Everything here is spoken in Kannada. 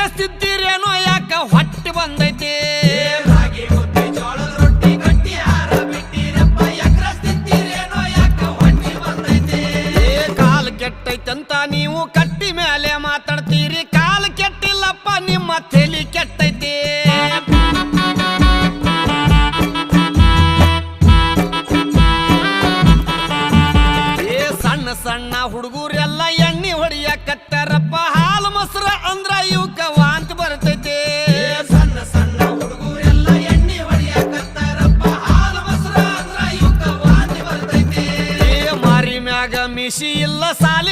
ಎಕ್ರಸ್ತಿದ್ದೀರೇನೋ ಯಾಕ ಹೊಟ್ಟೆ ಬಂದೈತಿ ಕಾಲು ಕೆಟ್ಟೈತಂತ ನೀವು ಕಟ್ಟಿ ಮೇಲೆ ಮಾತಾಡ್ತೀರಿ ಕಾಲು ಕೆಟ್ಟಿಲ್ಲಪ್ಪ ನಿಮ್ಮ ತಲೆ ಕೆಟ್ಟೈತಿ ಸಣ್ಣ ಸಣ್ಣ ಹುಡುಗರೆಲ್ಲ ಎಣ್ಣೆ ಹೊಡಿಯಕತ್ತಾರಪ್ಪ ಹಾಲು ಮೊಸರ ಅಂದ್ರ ಇವಕ್ಕ